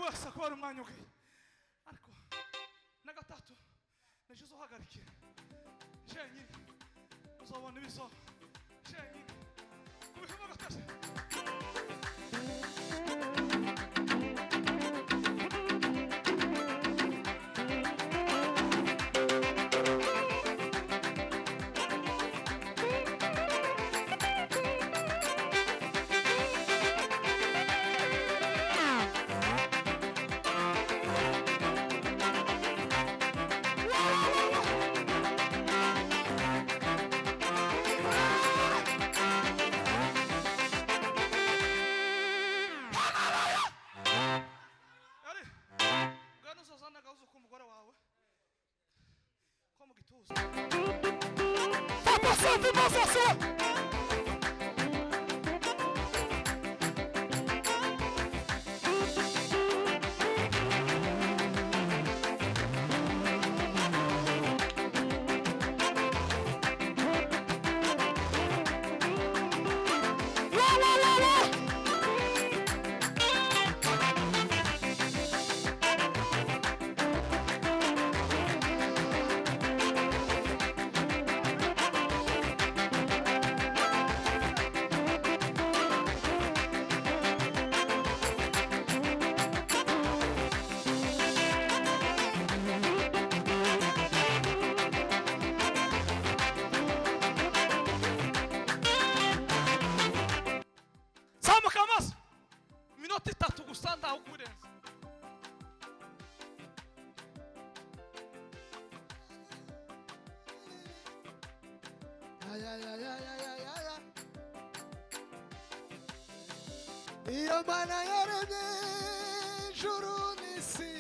wese ko wari umwanya ugiye ariko na gatatu nejo uzohagarikira jenyine uzabona ibisoho jenyine kubikamo gatatu Iyo mana yaremye ijuru n'isi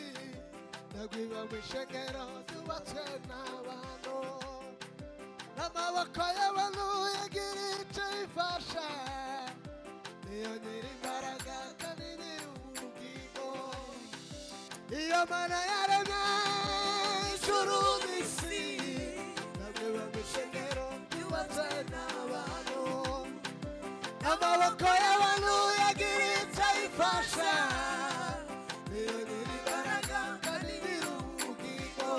nagwiba mw'ishengero zubatswe n'abantu n'amaboko y'abantu yagira ico bifasha niyo nyir'imbaraga kandi nyir'ubugingo iyo mana yaremye ijuru n'isi nagwiba mw'ishengero zubatswe n'abantu n'amaboko y'abantu yagira ico bifasha niyo nyir'imbaraga kandi nyir'ubugingo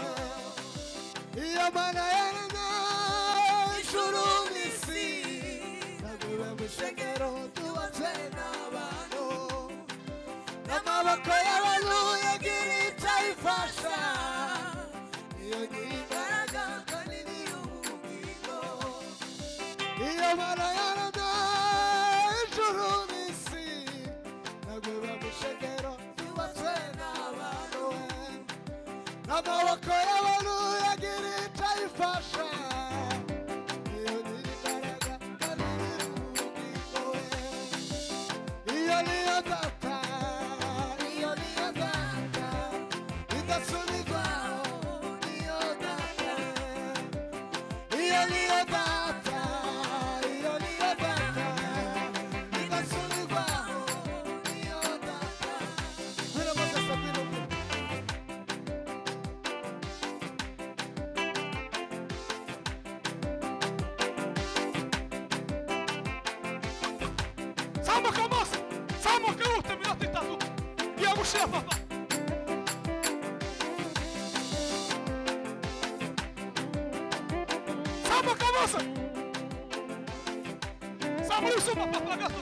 iyo mana yaremye ijuru n'isi nagwiba mw'ishengero zubatswe n'abantu n'amaboko y'abantu yagira ico bifasha niyo nyir'imbaraga kandi nyir'ubugingo iyo mana yaremye ijuru n'isi nagwiba mw'ishengero zubatswe n'abantu n'amaboko y'abantu yagira ico bifasha niyo nyir'imbaraga kandi nyir'ubugingo iyo niyo data idasubirwaho niyo data iyo niyo data idasubirwaho niyo data biramaze sabiro zamuka mose zamuka wihute minota itatu ngiye gushira papa zamuka mose zamuka usuma papa gato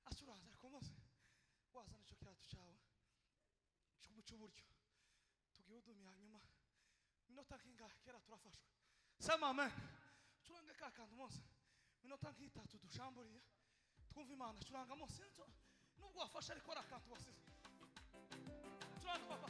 asuraza komoze wazana icyo kirato cyawe cy'uburyo tugihudumye hanyuma minota kinga kera turafashwe sema amen turange ka kantu mose minota nk'itatu dushamburiye twumva Imana turanga mose nubwo wafasha ariko ari akantu wasize turanga papa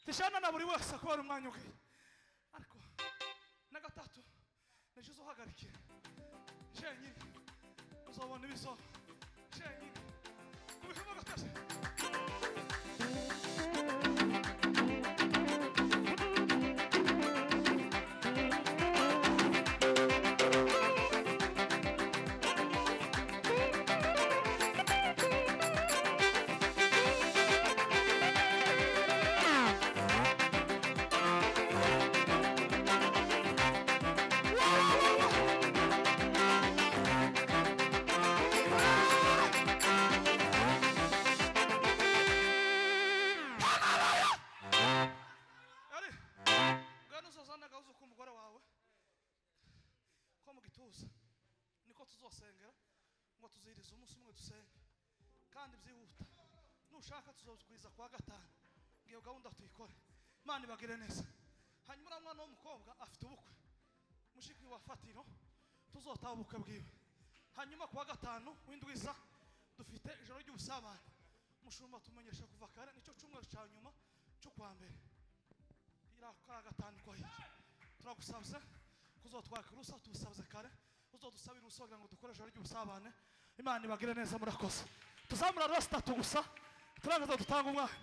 tishana na buri wese akora umwanya ugiye ariko na gatatu nishizo hagarikira shenyine uzabona ibiso shenyine kubihema gatatu niko tuzosengera ngo tuziriza umunsi umwe dusenge kandi byihuta nushaka tuzokwiza kwa gatanu ngiyo gahunda tuyikore Imana ibagire neza hanyuma mwana w'umukobwa afite ubukwe mushiki wa Fatiro tuzotaha ubukwe bwiwe hanyuma kwa gatanu w'indwiza dufite ijoro ry'ubusabane mushumba tumenyesha kuva kare nicyo cyumweru cya nyuma cyo kwa mbere kwa gatanu kwa hiki turagusabye kuzotwaka urusa tubusabye kare uzodusabira usogira ngo dukoreshe ari ry'ubusabane Imana ibagire neza murakoze tuzamura rasta tugusa turangaza dutanga umwanya